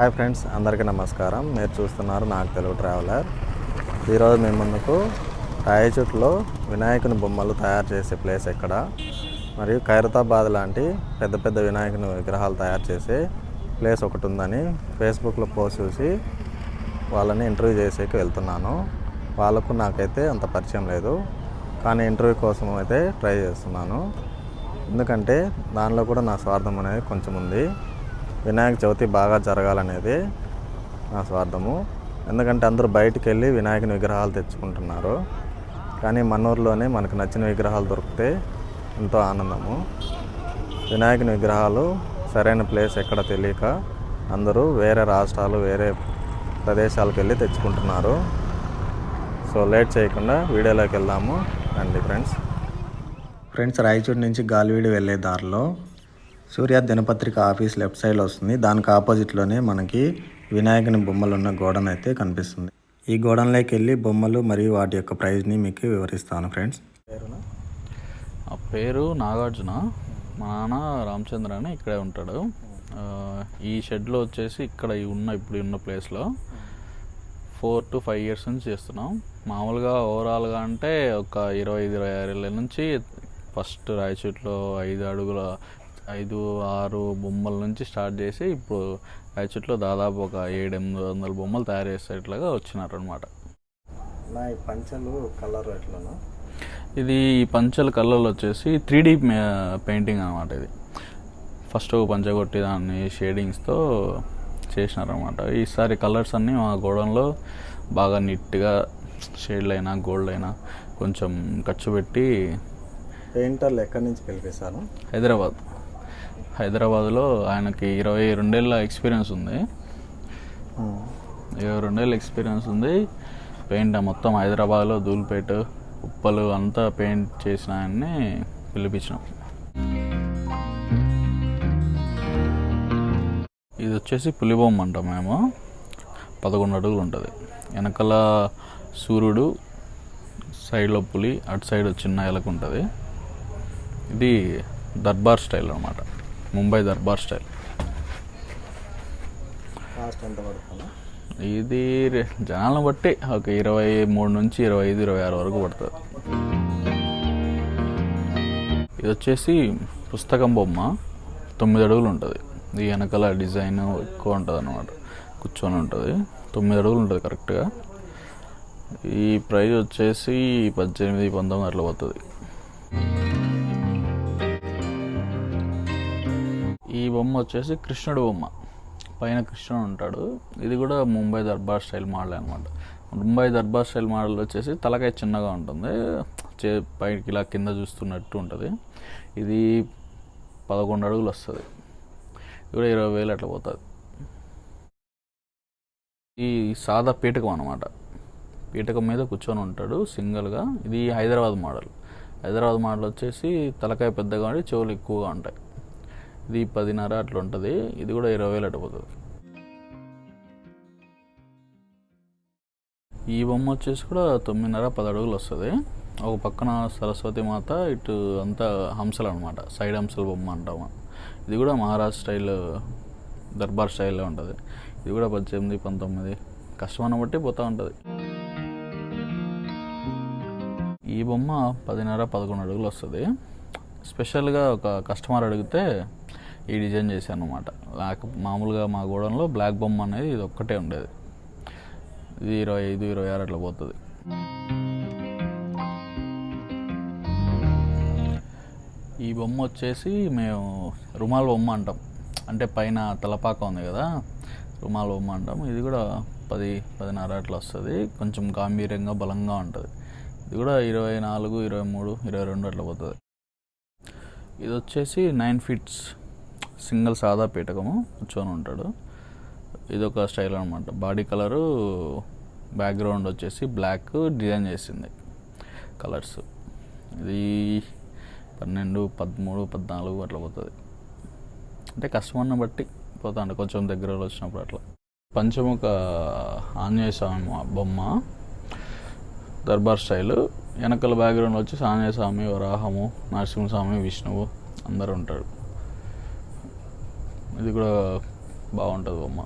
Hi friends, అందరికీ నమస్కారం. మీరు చూస్తున్నారు నాకు తెలుగు ట్రావెలర్. ఈరోజు మేము ముందుకు రాయచోటిలో వినాయకుని బొమ్మలు తయారు చేసే ప్లేస్ ఎక్కడ, మరియు ఖైరతాబాద్ లాంటి పెద్ద పెద్ద వినాయకుని విగ్రహాలు తయారు చేసే ప్లేస్ ఒకటి ఉందని ఫేస్బుక్లో పోస్ట్ చూసి వాళ్ళని ఇంటర్వ్యూ చేసేకి వెళ్తున్నాను. వాళ్ళకు నాకైతే అంత పరిచయం లేదు, కానీ ఇంటర్వ్యూ కోసం అయితే ట్రై చేస్తున్నాను. ఎందుకంటే దానిలో కూడా నా స్వార్థం అనేది కొంచెం ఉంది. వినాయక చవితి బాగా జరగాలనేది నా స్వార్థము. ఎందుకంటే అందరూ బయటికి వెళ్ళి వినాయకుని విగ్రహాలు తెచ్చుకుంటున్నారు, కానీ మన ఊర్లోనే మనకు నచ్చిన విగ్రహాలు దొరికితే ఎంతో ఆనందము. వినాయకుని విగ్రహాలు సరైన ప్లేస్ ఎక్కడ తెలియక అందరూ వేరే రాష్ట్రాలు, వేరే ప్రదేశాలకు వెళ్ళి తెచ్చుకుంటున్నారు. సో లేట్ చేయకుండా వీడియోలోకి వెళ్దాము రండి ఫ్రెండ్స్. రాయచూరు నుంచి గాలివీడి వెళ్ళే దారిలో సూర్య దినపత్రిక ఆఫీస్ లెఫ్ట్ సైడ్లో వస్తుంది. దానికి ఆపోజిట్లోనే మనకి వినాయకుని బొమ్మలు ఉన్న గోడౌన్ అయితే కనిపిస్తుంది. ఈ గోడౌన్లోకి వెళ్ళి బొమ్మలు మరియు వాటి యొక్క ప్రైజ్ని మీకు వివరిస్తాను ఫ్రెండ్స్. ఆ పేరు నాగార్జున. మా నాన్న రామచంద్ర అని ఇక్కడే ఉంటాడు. ఈ షెడ్లో వచ్చేసి ఇక్కడ ఇప్పుడు ఉన్న ప్లేస్లో 4 to 5 years నుంచి చేస్తున్నాం. మామూలుగా ఓవరాల్గా అంటే ఒక 25-26 ఏళ్ళ నుంచి ఫస్ట్ రాయచూట్లో 5-6 బొమ్మల నుంచి స్టార్ట్ చేసి ఇప్పుడు రాయచూట్లో దాదాపు ఒక 700-800 బొమ్మలు తయారు చేసేట్లాగా వచ్చినారు అనమాట. పంచలు కలర్ ఎట్లా? ఇది పంచల కలర్లు వచ్చేసి 3D పెయింటింగ్ అనమాట. ఇది ఫస్ట్ పంచ కొట్టి దాన్ని షేడింగ్స్తో చేసినారనమాట. ఈసారి కలర్స్ అన్నీ మా గోడౌన్లో బాగా నీట్గా షేడ్లు అయినా గోల్డ్ అయినా కొంచెం ఖర్చు పెట్టి. పెయింటర్లు ఎక్కడి నుంచి పిలిపిస్తారు? హైదరాబాద్లో ఆయనకి 22 ఏళ్ళ ఎక్స్పీరియన్స్ ఉంది. 22 ఏళ్ళ ఎక్స్పీరియన్స్ ఉంది. పెయింట్ మొత్తం హైదరాబాద్లో ధూల్పేట, ఉప్పలు అంతా పెయింట్ చేసిన ఆయన్ని పిలిపించినాం. ఇది వచ్చేసి పులిబొమ్మ అంటాం మేము. 11 అడుగులు ఉంటుంది. వెనకాల సూర్యుడు, సైడ్లో పులి, అటు సైడ్ చిన్న ఎలక ఉంటుంది. ఇది దర్బార్ స్టైల్ అనమాట, ముంబై దర్బార్ స్టైల్. కాస్ట్ ఎంత పడుతుంది? ఇది జనాలను బట్టి ఒక 23 నుంచి 25-26 వరకు పడుతుంది. ఇది వచ్చేసి పుస్తకం బొమ్మ, 9 అడుగులు ఉంటుంది. ఇది వెనకాల డిజైన్ ఎక్కువ ఉంటుంది అన్నమాట, కూర్చొని ఉంటుంది. 9 అడుగులు ఉంటుంది కరెక్ట్గా. ఈ ప్రైస్ వచ్చేసి 18-19 అట్లా పోతుంది. ఈ బొమ్మ వచ్చేసి కృష్ణుడు బొమ్మ, పైన కృష్ణుడు ఉంటాడు. ఇది కూడా ముంబై దర్బార్ స్టైల్ మోడల్ అనమాట. ముంబై దర్బార్ స్టైల్ మోడల్ వచ్చేసి తలకాయ చిన్నగా ఉంటుంది, పైకి ఇలా కింద చూస్తున్నట్టు ఉంటుంది. ఇది 11 అడుగులు వస్తుంది. ఇది కూడా 20,000 అట్లా పోతుంది. ఈ సాదా పీఠకం అనమాట. పీఠకం మీద కూర్చొని ఉంటాడు సింగిల్గా. ఇది హైదరాబాద్ మోడల్ వచ్చేసి తలకాయ పెద్దగా ఉండి చెవులు ఎక్కువగా ఉంటాయి. ఇది 10.5 అట్లా ఉంటుంది. ఇది కూడా 20,000 అట్లా పోతుంది. ఈ బొమ్మ వచ్చేసి కూడా 9.5-10 అడుగులు వస్తుంది. ఒక పక్కన సరస్వతి మాత, ఇటు అంతా హంసలు అనమాట, సైడ్ హంసల బొమ్మ అంటాము. ఇది కూడా మహారాష్ట్ర స్టైల్, దర్బార్ స్టైల్లో ఉంటుంది. ఇది కూడా 18-19 కస్టమర్ని బట్టి పోతూ ఉంటుంది. ఈ బొమ్మ 10.5-11 అడుగులు వస్తుంది. స్పెషల్గా ఒక కస్టమర్ అడిగితే ఈ డిజైన్ చేశాను అనమాట. మామూలుగా మా గోడౌన్లో బ్లాక్ బొమ్మ అనేది ఇది ఒక్కటే ఉండేది. ఇది 25-26 అట్లా పోతుంది. ఈ బొమ్మ వచ్చేసి మేము రుమాల్ బొమ్మ అంటాం, అంటే పైన తలపాక ఉంది కదా, రుమాల్ బొమ్మ అంటాం. ఇది కూడా 10-10.5 అట్లా వస్తుంది. కొంచెం గాంభీర్యంగా బలంగా ఉంటుంది. ఇది కూడా 24, 23, 22 అట్లా పోతుంది. ఇది వచ్చేసి 9 feet సింగిల్ సాదా పీఠకము, కూర్చొని ఉంటాడు. ఇదొక స్టైల్ అనమాట. బాడీ కలరు, బ్యాక్గ్రౌండ్ వచ్చేసి బ్లాక్ డిజైన్ చేసింది కలర్స్. ఇది 12, 13, 14 అట్లా పోతుంది. అంటే కస్టమర్ని బట్టి పోతా అంటే కొంచెం దగ్గర వచ్చినప్పుడు అట్లా. పంచముఖ ఆంజనేయ స్వామి బొమ్మ, దర్బార్ స్టైలు. వెనకాల బ్యాక్గ్రౌండ్ వచ్చి ఆంజనేయ స్వామి, వరాహము, నరసింహస్వామి, విష్ణువు అందరూ ఉంటాడు. ఇది కూడా బాగుంటుంది బొమ్మ.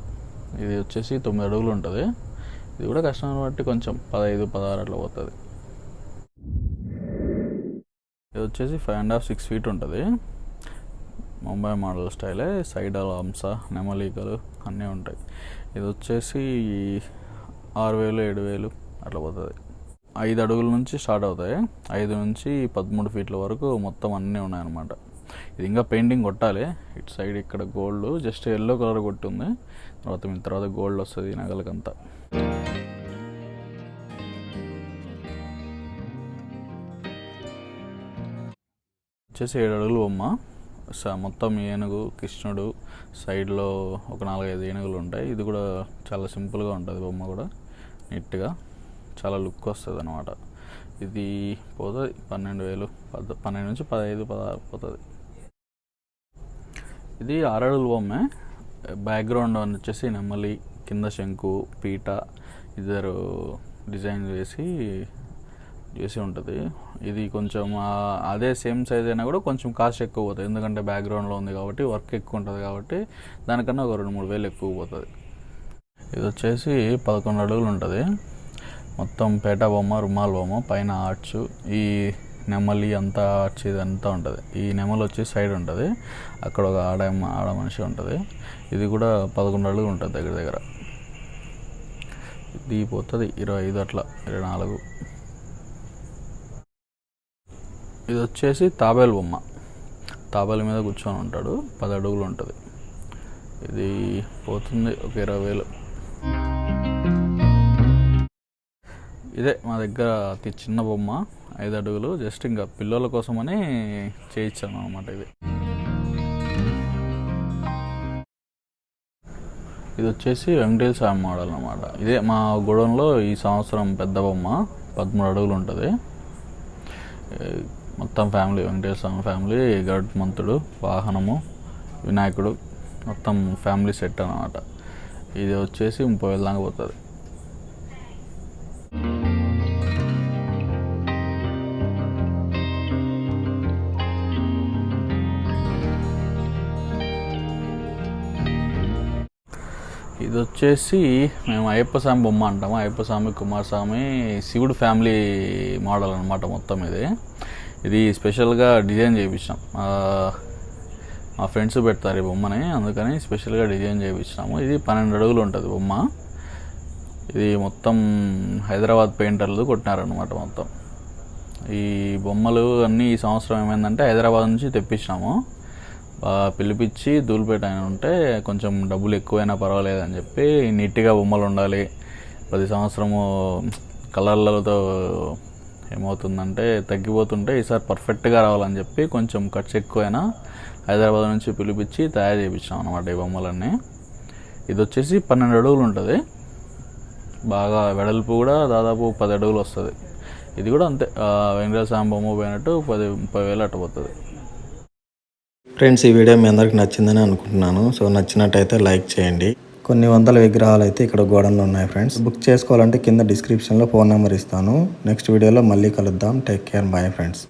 ఇది వచ్చేసి 9 అడుగులు ఉంటుంది. ఇది కూడా కస్టమర్ బట్టి కొంచెం 15, 16 అట్లా పోతుంది. ఇది వచ్చేసి 5.5, 6 feet ఉంటుంది. ముంబై మోడల్ స్టైలే. సైడ్ హంస, నెమలికలు అన్నీ ఉంటాయి. ఇది వచ్చేసి 6,000, 7,000 అట్లా పోతుంది. 5 అడుగుల నుంచి స్టార్ట్ అవుతాయి. 5 నుంచి 13 feet వరకు మొత్తం అన్నీ ఉన్నాయన్నమాట. ఇది ఇంకా పెయింటింగ్ కొట్టాలి. ఇటు సైడ్ ఇక్కడ గోల్డ్ జస్ట్ ఎల్లో కలర్ కొట్టుంది. తర్వాత గోల్డ్ వస్తుంది నగలకంతా. వచ్చేసి 7 అడుగులు బొమ్మ. మొత్తం ఏనుగు, కృష్ణుడు, సైడ్లో ఒక 4-5 ఏనుగులు ఉంటాయి. ఇది కూడా చాలా సింపుల్గా ఉంటుంది బొమ్మ కూడా, నీట్గా చాలా లుక్ వస్తుంది అన్నమాట. ఇది పోతుంది 12,000, 12 నుంచి 15, 16 పోతుంది. ఇది 6 అడుగుల బొమ్మే. బ్యాక్గ్రౌండ్ వచ్చేసి నెమలి, కింద శంకు, పీట ఇద్దరు డిజైన్ చేసి ఉంటుంది. ఇది కొంచెం అదే సేమ్ సైజ్ అయినా కూడా కొంచెం కాస్ట్ ఎక్కువ పోతుంది. ఎందుకంటే బ్యాక్గ్రౌండ్లో ఉంది కాబట్టి, వర్క్ ఎక్కువ ఉంటుంది కాబట్టి దానికన్నా ఒక 2-3 వేలు ఎక్కువ పోతుంది. ఇది వచ్చేసి 11 అడుగులు ఉంటుంది. మొత్తం పేట బొమ్మ, రుమాల్ బొమ్మ, పైన ఆర్చ్, ఈ నెమలి అంతా ఆర్చ్ ఇదంతా ఉంటుంది. ఈ నెమలి వచ్చి సైడ్ ఉంటుంది, అక్కడ ఒక ఆడ మనిషి ఉంటుంది. ఇది కూడా 11 అడుగులు ఉంటుంది దగ్గర. ఇది పోతుంది 25 అట్లా, 24. ఇది వచ్చేసి తాబేలు బొమ్మ. తాబేలు మీద కూర్చొని ఉంటాడు. 10 అడుగులు ఉంటుంది. ఇది పోతుంది ఒక 20,000. ఇదే మా దగ్గర అతి చిన్న బొమ్మ, 5 అడుగులు. జస్ట్ ఇంకా పిల్లల కోసమని చేయించాను అనమాట. ఇది వచ్చేసి వెంకటేశ్వర స్వామి మోడల్ అనమాట. ఇదే మా గోడౌన్లో ఈ సంవత్సరం పెద్ద బొమ్మ, 13 అడుగులు ఉంటుంది. మొత్తం ఫ్యామిలీ, వెంకటేశ్వర స్వామి ఫ్యామిలీ, గరుత్మంతుడు, వాహనము, వినాయకుడు, మొత్తం ఫ్యామిలీ సెట్ అనమాట. ఇది వచ్చేసి 30,000 దాకా పోతుంది. ఇది వచ్చేసి మేము అయ్యప్ప స్వామి బొమ్మ అంటాము. అయ్యప్ప స్వామి, కుమారస్వామి, శివుడు ఫ్యామిలీ మోడల్ అనమాట మొత్తం ఇది స్పెషల్గా డిజైన్ చేయించాం. మా ఫ్రెండ్స్ పెడతారు ఈ బొమ్మని, అందుకని స్పెషల్గా డిజైన్ చేయించినాము. ఇది 12 అడుగులు ఉంటుంది బొమ్మ. ఇది మొత్తం హైదరాబాద్ పెయింటర్లు కొట్టినారనమాట మొత్తం. ఈ బొమ్మలు అన్నీ ఈ సంవత్సరం ఏమైందంటే హైదరాబాద్ నుంచి తెప్పించినాము. పిలిపించి ధూళిపేట ఆయన ఉంటే కొంచెం డబ్బులు ఎక్కువైనా పర్వాలేదని చెప్పి, నీట్గా బొమ్మలు ఉండాలి, ప్రతి సంవత్సరము కలర్లతో ఏమవుతుందంటే తగ్గిపోతుంటే ఈసారి పర్ఫెక్ట్గా రావాలని చెప్పి కొంచెం ఖర్చు ఎక్కువైనా హైదరాబాద్ నుంచి పిలిపించి తయారు చేయించాం అనమాట ఈ బొమ్మలన్నీ. ఇది వచ్చేసి 12 అడుగులు ఉంటుంది. బాగా వెడల్పు కూడా దాదాపు 10 అడుగులు వస్తుంది. ఇది కూడా అంతే, వెంకటేశ్వర స్వామి బొమ్మ పోయినట్టు 10,000 అట్ట పోతుంది. ఫ్రెండ్స్, ఈ వీడియో మీ అందరికి నచ్చిందని అనుకుంటున్నాను. సో నచ్చినట్టయితే లైక్ చేయండి. కొన్ని వందల విగ్రహాలు అయితే ఇక్కడ గోడౌన్లో ఉన్నాయి ఫ్రెండ్స్. బుక్ చేసుకోవాలంటే కింద డిస్క్రిప్షన్లో ఫోన్ నెంబర్ ఇస్తాను. నెక్స్ట్ వీడియోలో మళ్ళీ కలుద్దాం. Take care, bye friends.